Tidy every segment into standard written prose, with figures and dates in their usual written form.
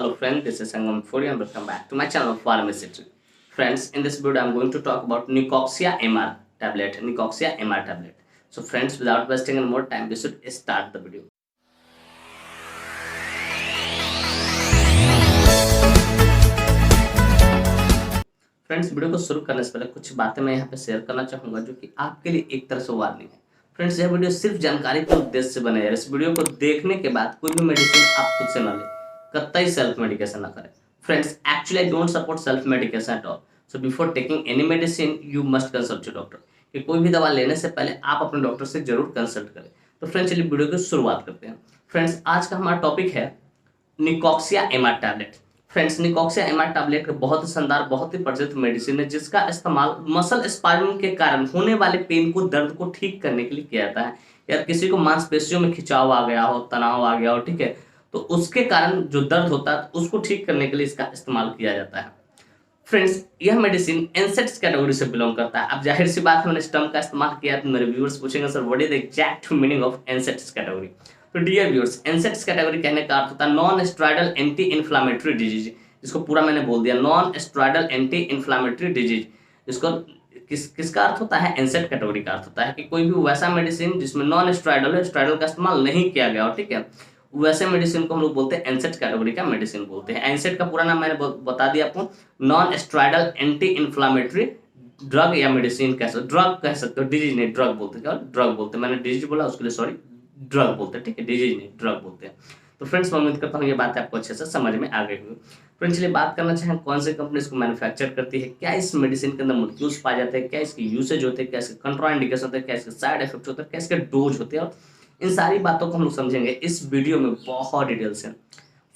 Hello friends, this is Sangam Furi and welcome back to my channel Pharmacy. Friends, in this video I'm going to talk about Nicoxia MR tablet. Nicoxia MR tablet. So friends, without wasting any more time, we should start the video. Friends, video को शुरू करने से पहले कुछ बातें मैं यहाँ पे शेयर करना चाहूँगा जो कि आपके लिए एक तरह से वार्निंग है। फ्रेंड्स, यह वीडियो सिर्फ जानकारी के उद्देश्य से बने है। इस वीडियो को देखने के बाद कोई भी मेडिसिन आप खुद से न ले, कतई सेल्फ मेडिकेशन ना करें। Friends, actually I don't support self medication at all. So before taking any medicine you must consult your doctor. कि कोई भी दवा लेने से पहले आप अपने डॉक्टर से जरूर कंसल्ट करें। तो फ्रेंड्स, चलिए वीडियो की शुरुआत करते हैं। फ्रेंड्स, आज का हमारा टॉपिक है Nicoxia MR tablet. Friends, Nicoxia MR tablet बहुत ही शानदार, बहुत ही प्रचलित मेडिसिन है जिसका इस्तेमाल मसल स्पाज्म के कारण होने वाले पेन को, दर्द को ठीक करने के लिए किया जाता है। यार किसी को मांसपेशियों में खिंचाव आ गया हो, तनाव आ गया हो, ठीक है, तो उसके कारण जो दर्द होता है उसको ठीक करने के लिए इसका इस्तेमाल किया जाता है। फ्रेंड्स, यह मेडिसिन एनसेट्स कैटेगरी से बिलोंग करता है। अब जाहिर सी बात है, मैंने इस टर्म का इस्तेमाल किया तो मेरे व्यूअर्स पूछेंगे sir what is the exact meaning of एनसेट्स category. तो डियर व्यूअर्स, एनसेट्स कैटेगरी कहने का अर्थ होता है non steroidal anti inflammatory disease. इसको पूरा मैंने बोल दिया, non steroidal anti inflammatory disease. इसको किसका अर्थ होता है? एनसेट कैटेगरी का अर्थ होता है कि कोई भी वैसा मेडिसिन जिसमें नॉन स्टेरॉइडल है, स्टेरॉइडल का इस्तेमाल नहीं किया गया हो, ठीक है, वैसे मेडिसिन को हम लोग बोलते हैं एनसेट कैटेगरी का मेडिसिन बोलते हैं। एनसेट का पूरा नाम मैंने बता दिया आपको, non steroidal anti inflammatory drug या मेडिसिन कह सकते, ड्रग कह सकते हो, डिजीज नहीं ड्रग बोलते हैं। ड्रग बोलते हैं, मैंने डिजीज बोला उसके लिए सॉरी, ड्रग बोलते हैं, ठीक है, डिजीज नहीं ड्रग बोलते हैं। तो फ्रेंड्स, मैं उम्मीद करता हूँ ये बात आपको अच्छे से समझ में आ गई होगी। फ्रेंड्स, चलिए बात करना चाहें कौन सी कंपनी इसको मैन्युफैक्चर करती है, क्या इस मेडिसिन के अंदर मॉलिक्यूल्स पाए जाते हैं, क्या इसकी यूसेज होते हैं, क्या इसके कंट्राइंडिकेशन होते हैं, क्या इसके साइड इफेक्ट होते हैं, क्या इसके डोज होते हैं, और इन सारी बातों को हम लोग समझेंगे इस वीडियो में बहुत डिटेल से।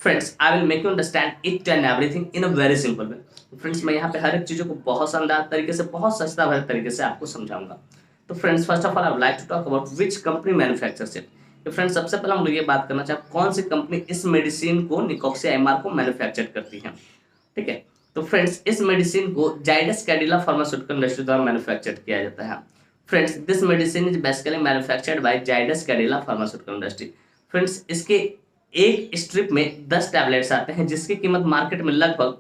Friends, I will make you understand it and everything in a very simple way. Friends, मैं यहाँ पे हर एक चीज़ों को बहुत शानदार तरीके से, बहुत सस्ता भरे तरीके से आपको समझाऊंगा। तो friends, first of all I would like to talk about which company manufactures it. तो फ्रेंड्स, सबसे पहले हम लोग ये बात करना चाहें कौन सी कंपनी इस मेडिसिन को, निकॉक्सिया एमआर को मैन्युफैक्चर करती है, ठीक है। तो फ्रेंड्स, इस मेडिसिन को जाइडस कैडिला फार्मास्यूटिकल इंडस्ट्री द्वारा मैन्युफैक्चर किया जाता है। Friends, this medicine is basically manufactured by Zydus Cadila pharmaceutical industry. Friends, इसके एक स्ट्रिप में 10 टैबलेट्स आते हैं जिसकी कीमत मार्केट में लगभग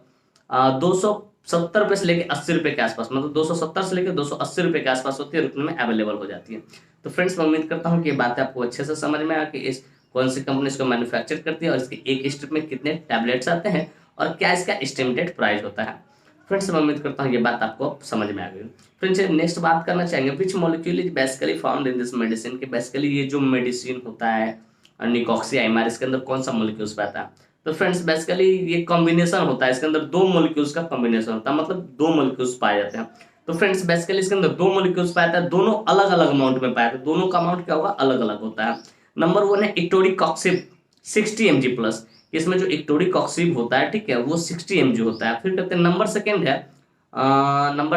270 रुपये से लेकर 80 रुपये के आसपास, मतलब 270 से लेकर 280 रुपये के आसपास होती है, रुपये में अवेलेबल हो जाती है। तो फ्रेंड्स, मैं उम्मीद करता हूँ कि ये बात आपको अच्छे से समझ में आ कि इस कौन सी कंपनी इसको मैन्युफैक्चर करती है और इसके एक स्ट्रिप में कितने टैबलेट्स आते हैं और क्या इसका एस्टिमेटेड प्राइस होता है। फ्रेंड्स, मैं उम्मीद करता हूँ ये बात आपको समझ में आ गई। फ्रेंड्स, नेक्स्ट बात करना चाहेंगे which molecule is basically found in this medicine, कि बेसिकली ये जो मेडिसिन होता है निकॉक्सिया एमआर, इसके अंदर कौन सा मॉलिक्यूल्स पाता है। तो फ्रेंड्स, बेसिकली ये कॉम्बिनेशन होता है, इसके अंदर 2 मॉलिक्यूल्स का कॉम्बिनेशन होता है, मतलब 2 मॉलिक्यूल्स पाए जाते हैं। तो फ्रेंड्स, बेसिकली इसके अंदर 2 मॉलिक्यूल्स पाए जाते हैं, दोनों अलग अलग अमाउंट में पाए जाते हैं, दोनों का अमाउंट क्या होगा, अलग अलग होता है। नंबर 1 है इटोरीकॉक्सिब 60 mg प्लस, इसमें जो इटोरीकॉक्सिब होता है, ठीक है, वो 60 mg होता है। फिर कहते हैं नंबर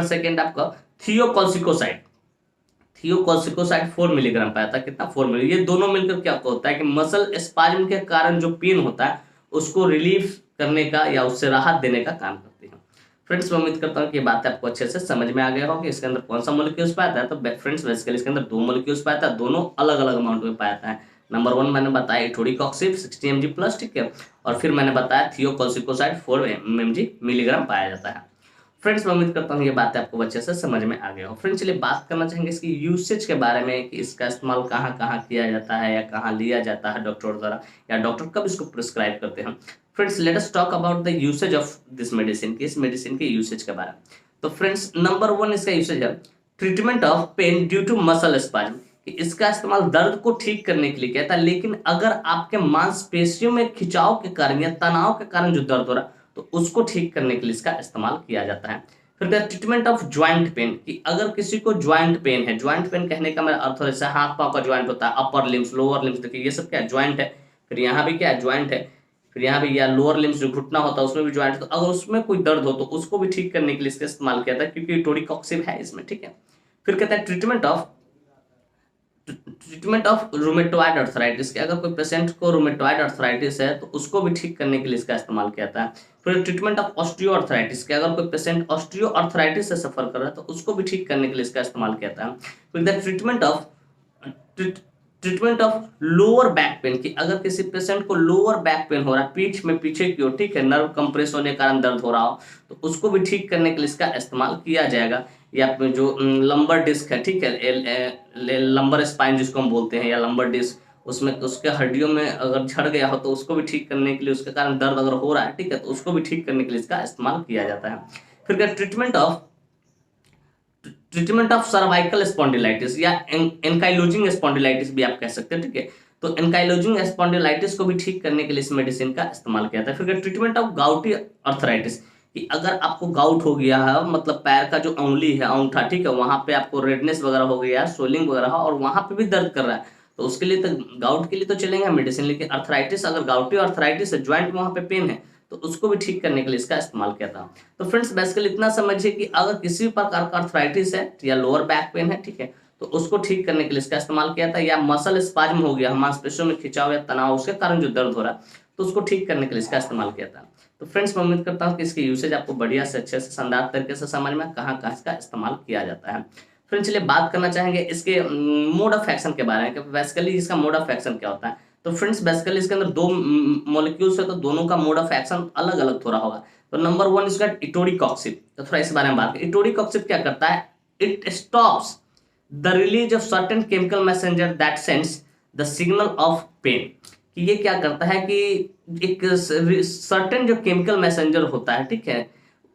सेकेंड आपका थियोकोल्सिकोसाइड, 4 मिलीग्राम पाया था, कितना 4 मिलीग्राम। ये दोनों मिलकर क्या होता है कि मसल स्पाज्म के कारण जो पेन होता है उसको रिलीफ करने का या उससे राहत देने का काम करती है। फ्रेंड्स, मैं उम्मीद करता हूँ कि ये बात आपको अच्छे से समझ में आ गया हो कि इसके अंदर कौन सा मॉलिक्यूल्स पाया था। तो फ्रेंड्स, बेसिकली इसके अंदर 2 मॉलिक्यूल्स पाया था, दोनों अलग अलग अमाउंट में पाया था। नंबर 1 मैंने बताया इटोरीकॉक्सिब 60 mg प्लस, ठीक है, और फिर मैंने बताया थियोकोल्सिकोसाइड 4 mg मिलीग्राम पाया जाता है। फ्रेंड्स, मैं उम्मीद करता हूँ ये बात आपको अच्छे से समझ में आ गया हो। फ्रेंड्स, चलिए बात करना चाहेंगे इसकी यूसेज के बारे में कि इसका इस्तेमाल कहाँ कहाँ किया जाता है या कहाँ लिया जाता है डॉक्टर द्वारा, या डॉक्टर कब इसको प्रिस्क्राइब करते हैं। Friends, let us talk about the usage of this medicine, की इस मेडिसिन के यूसेज के बारे में। तो फ्रेंड्स, नंबर 1 इसका यूसेज है treatment of pain due to muscle spasm, कि इसका इस्तेमाल दर्द को ठीक करने के लिए किया जाता है, लेकिन अगर आपके मांसपेशियों में खिंचाव के कारण या तनाव के कारण जो दर्द हो रहा है तो उसको ठीक करने के लिए इसका इस्तेमाल किया जाता है। फिर ट्रीटमेंट ऑफ ज्वाइंट पेन, कि अगर किसी को ज्वाइंट पेन है, ज्वाइंट पेन कहने का मेरा अर्थ है जैसे हाथ पांव का ज्वाइंट होता है, अपर लिम्स लोअर लिम्स, देखिए ये सब क्या है, ज्वाइंट है। फिर यहाँ भी क्या है, ज्वाइंट है। फिर यहाँ भी या लोअर लिम्स जो घुटना होता है उसमें भी ज्वाइंट, तो अगर उसमें कोई दर्द हो तो उसको भी ठीक करने के लिए इसका इस्तेमाल किया जाता है, क्योंकि इटोरीकॉक्सिब है इसमें, ठीक है। फिर कहता है ट्रीटमेंट ऑफ रूमेटॉइड अर्थराइटिस, के अगर कोई पेशेंट को रूमेटॉइड अर्थराइटिस है तो उसको भी ठीक करने के लिए इसका इस्तेमाल किया जाता है। फिर ट्रीटमेंट ऑफ ऑस्टियो अर्थराइटिस, के अगर कोई पेशेंट ऑस्टियो अर्थराइटिस से सफर कर रहा है तो उसको भी ठीक करने के लिए इसका इस्तेमाल किया जाता है। फिर the treatment of lower back pain, कि अगर किसी पेशेंट को लोअर बैक पेन हो रहा है, पीठ में पीछे की ओर, ठीक है, नर्व कंप्रेस होने के कारण दर्द हो रहा हो, तो उसको भी ठीक करने के लिए इसका इस्तेमाल किया जाएगा। या जो लंबर डिस्क है, ठीक है, लंबर स्पाइन जिसको हम बोलते हैं, या लंबर डिस्क, उसमें उसके हड्डियों में अगर झड़ गया हो तो उसको भी ठीक करने के लिए, उसके कारण दर्द अगर हो रहा है, ठीक है, तो उसको भी ठीक करने के लिए इसका इस्तेमाल किया जाता है। फिर क्या, ट्रीटमेंट ऑफ सर्वाइकल स्पॉन्डिलाइटिस या एंकाइलोजिंग स्पॉन्डिलाइटिस भी आप कह सकते हैं, ठीक है। तो एंकाइलोजिंग स्पॉन्डिलाइटिस को भी ठीक करने के लिए इस मेडिसिन का इस्तेमाल किया जाता है। फिर ट्रीटमेंट ऑफ गाउटी अर्थराइटिस, कि अगर आपको गाउट हो गया है, मतलब पैर का जो उंगली है, अंगूठा, ठीक है, वहां पे आपको रेडनेस वगैरह हो गया है, स्वेलिंग वगैरह हो, और वहां पे भी दर्द कर रहा है, तो उसके लिए तो गाउट के लिए तो चलेंगे मेडिसिन, लेकिन अर्थराइटिस, अगर गाउटी अर्थराइटिस है, ज्वाइंट में वहां पे पेन है, तो उसको भी ठीक करने के लिए इसका इस्तेमाल किया था। तो फ्रेंड्स बेसिकली इतना समझिए कि अगर किसी भी प्रकार का अर्थराइटिस है या लोअर बैक पेन है, ठीक है, तो उसको ठीक करने के लिए इसका इस्तेमाल किया था। या मसल स्पाज्म हो गया, मांसपेशियों में खिंचाव या तनाव, उसके कारण जो दर्द हो रहा है, तो उसको ठीक करने के लिए इसका इस्तेमाल किया था। तो फ्रेंड्स मैं उम्मीद करता हूँ कि इसकी यूसेज आपको बढ़िया से अच्छे से शानदार तरीके से समझ में कहाँ कहाँ इसका इस्तेमाल किया जाता है। फ्रेंड्स चलिए बात करना चाहेंगे इसके मोड ऑफ एक्शन के बारे में, कि बेसिकली इसका मोड ऑफ एक्शन क्या होता है। तो फ्रेंड्स बेसिकली इसके अंदर दो मॉलिक्यूल्स है, तो दोनों का मोड ऑफ एक्शन अलग अलग थोड़ा होगा। तो नंबर वन इसका इटोडिकॉक्सिब, तो थोड़ा इस बारे में बात करें। इटोडिकॉक्सिब क्या करता है, it stops the release of certain chemical messenger that sends the signal of pain, कि ये क्या करता है कि एक सर्टेन जो केमिकल मैसेंजर होता है, ठीक है,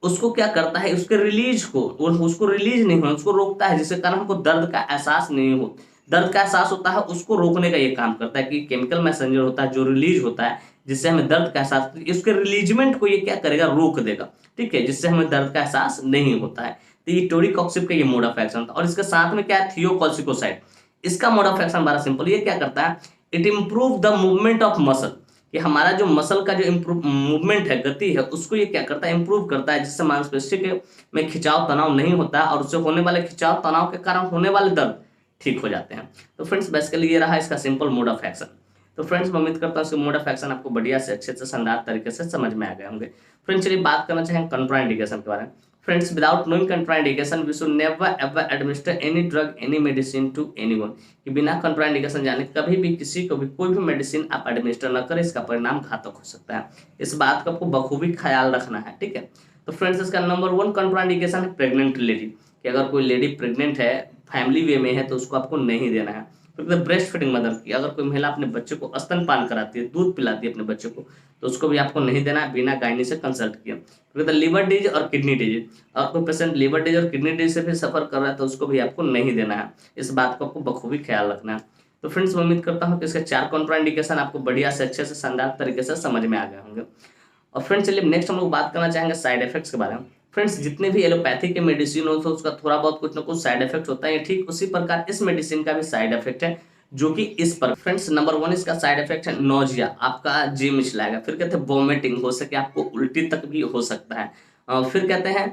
उसको क्या करता है, उसके रिलीज को, उसको रिलीज नहीं होना, उसको रोकता है, जिसके कारण हमको दर्द का एहसास नहीं हो, दर्द का एहसास होता है, उसको रोकने का ये काम करता है। कि केमिकल मैसेंजर होता है जो रिलीज होता है, जिससे हमें दर्द का एहसास, उसके रिलीजमेंट को ये क्या करेगा, रोक देगा, ठीक है, जिससे हमें दर्द का एहसास नहीं होता है। तो ये टोरिकॉक्सिब का ये मोड ऑफ एक्शन था। और इसके साथ में क्या है, थियोकॉर्टिकोसाइड, इसका मोड ऑफ एक्शन बड़ा सिंपल, ये क्या करता है, it improve the movement of muscle, कि हमारा जो मसल का जो मूवमेंट है, गति है, उसको ये क्या करता है, इंप्रूव करता है, जिससे मांसपेशी के में खिंचाव तनाव नहीं होता है, और उससे होने वाले खिंचाव तनाव के कारण होने वाले दर्द ठीक हो जाते हैं। तो फ्रेंड्स बेसिकली ये रहा इसका सिंपल मोड ऑफ एक्शन। तो फ्रेंड्स मैं उम्मीद करता हूँ इसके मोड ऑफ एक्शन आपको बढ़िया से अच्छे से शानदार तरीके से समझ में आ गए होंगे। फ्रेंड्स चलिए बात करना चाहेंगे कंट्राइंडिकेशन के बारे में। Friends, without knowing contraindication, we should never ever administer any drug, any medicine to anyone. कि बिना कंट्राइंडिकेशन जाने कभी भी किसी को भी कोई भी मेडिसिन आप एडमिनिस्टर न करें, इसका परिणाम घातक हो सकता है। इस बात का आपको बखूबी ख्याल रखना है, ठीक है। तो फ्रेंड्स इसका नंबर वन कंट्राइंडिकेशन है प्रेग्नेंट लेडी, कि अगर कोई लेडी प्रेग्नेंट है, फैमिली वे में है, तो उसको आपको नहीं देना है। फिर ब्रेस्ट फीडिंग मदर की, अगर कोई महिला अपने बच्चे को स्तनपान कराती है, दूध पिलाती है अपने बच्चे को, तो उसको भी आपको नहीं देना है बिना गायनी से कंसल्ट किए। फिर लीवर डिजीज और किडनी डिजीज, और कोई पेशेंट लीवर डिजीज और किडनी डिजीज से भी सफर कर रहा है, तो उसको भी आपको नहीं देना है। इस बात को आपको बखूबी ख्याल रखना है। तो फ्रेंड्स मैं उम्मीद करता हूँ कि इसके 4 कॉन्ट्राइंडिकेशन आपको बढ़िया से अच्छे से शानदार तरीके से समझ में आ गए होंगे। और फ्रेंड्स चलिए नेक्स्ट हम लोग बात करना चाहेंगे साइड इफेक्ट्स के बारे में। फ्रेंड्स जितने भी एलोपैथी के मेडिसिन हो, तो उसका थोड़ा बहुत कुछ ना कुछ साइड इफेक्ट होता है, ठीक उसी प्रकार इस मेडिसिन का भी साइड इफेक्ट है, जो कि इस पर। फ्रेंड्स नंबर वन इसका साइड इफेक्ट है नोजिया, आपका जी मिचलाएगा। फिर कहते हैं वोमिटिंग, हो सके आपको उल्टी तक भी हो सकता है। फिर कहते हैं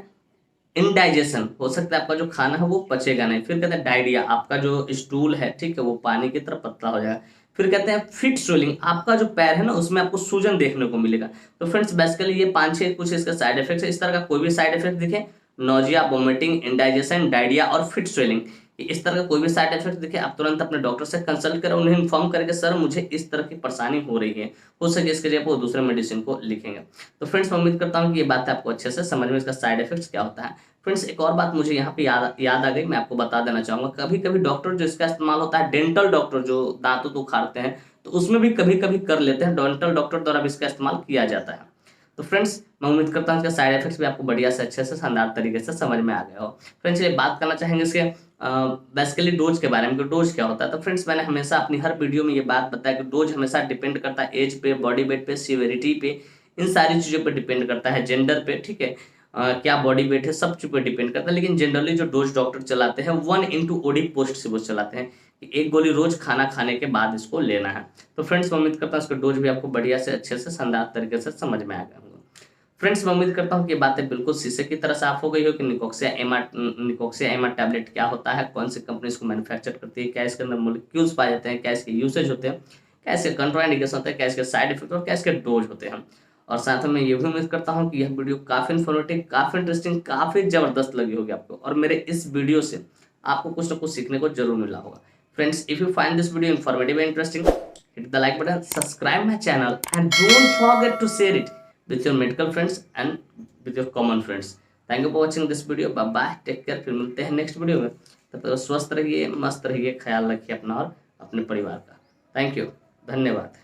इनडाइजेशन, हो सकता है आपका जो खाना है वो पचेगा नहीं। फिर कहते हैं डायरिया, आपका जो स्टूल है, ठीक है, वो पानी की तरह पतला हो जाएगा। फिर कहते हैं फिट स्वेलिंग, आपका जो पैर है ना, उसमें आपको सूजन देखने को मिलेगा। तो फ्रेंड्स बेसिकली ये 5-6 कुछ इसका साइड इफेक्ट्स है। इस तरह का कोई भी साइड इफेक्ट दिखे, नोजिया, वोमिटिंग, इंडाइजेशन, डायरिया और फिट स्वेलिंग, इस तरह का कोई भी साइड इफेक्ट दिखे, आप तुरंत अपने डॉक्टर से कंसल्ट करें, उन्हें इन्फॉर्म करके सर मुझे इस तरह की परेशानी हो रही है, हो सके इसके जगह वो दूसरे मेडिसिन को लिखेंगे। तो फ्रेंड्स मैं उम्मीद करता हूँ कि ये बात आपको अच्छे से समझ में, इसका साइड इफेक्ट्स क्या होता है। फ्रेंड्स एक और बात मुझे यहाँ पे याद आ गई, मैं आपको बता देना चाहूंगा। कभी कभी डॉक्टर जो इसका इस्तेमाल होता है, डेंटल डॉक्टर जो दांतों को उखाड़ते हैं, तो उसमें भी कभी कभी कर लेते हैं, डेंटल डॉक्टर द्वारा भी इसका इस्तेमाल किया जाता है। तो फ्रेंड्स मैं उम्मीद करता हूँ इसका साइड इफेक्ट्स भी आपको बढ़िया से अच्छे से शानदार तरीके से समझ में आ गया हो। फ्रेंड्स ये बात करना चाहेंगे इसके बेसिकली डोज के बारे में, कि डोज क्या होता है। तो फ्रेंड्स मैंने हमेशा अपनी हर वीडियो में ये बात बताया कि डोज हमेशा डिपेंड करता है एज पे, बॉडी वेट पे, सीवियरिटी पे, इन सारी चीज़ों पे डिपेंड करता है, जेंडर पे, ठीक है, क्या बॉडी वेट है, सब चीज़ पे डिपेंड करता है। लेकिन जनरली जो डोज डॉक्टर चलाते हैं 1 OD पोस्ट से वो चलाते हैं, कि 1 गोली रोज खाना खाने के बाद इसको लेना है। तो फ्रेंड्स मैं उम्मीद करता हूँ इसका डोज भी आपको बढ़िया से अच्छे से शानदार तरीके से समझ में आ गया होगा। फ्रेंड्स मैं उम्मीद करता हूँ कि बातें बिल्कुल शीशे की तरह साफ हो गई हो, कि निकोक्सिया एमा टैबलेट क्या होता है, कौन सी कंपनी इसको मैन्युफैक्चर करती है, क्या इसके अंदर मोलिक्यूल्स पाए जाते हैं, क्या इसके यूसेज होते हैं, क्या इसके कंट्राइंडिकेशन होते हैं, क्या इसके साइड इफेक्ट और क्या इसके डोज होते हैं। और साथ में ये भी उम्मीद करता हूँ कि यह वीडियो काफ़ी इन्फॉर्मेटिव, काफ़ी इंटरेस्टिंग, काफ़ी ज़बरदस्त लगी होगी आपको, और मेरे इस वीडियो से आपको कुछ ना कुछ सीखने को जरूर मिला होगा। Friends, if you find this video informative and interesting, hit the like button, subscribe my channel, and don't forget to share it with your medical friends and with your common friends. Thank you for watching this video. Bye bye, take care. फिर मिलते हैं next video में. तब तक स्वस्थ रहिए, मस्त रहिए, ख्याल रखिए अपना और अपने परिवार का. थैंक यू, धन्यवाद.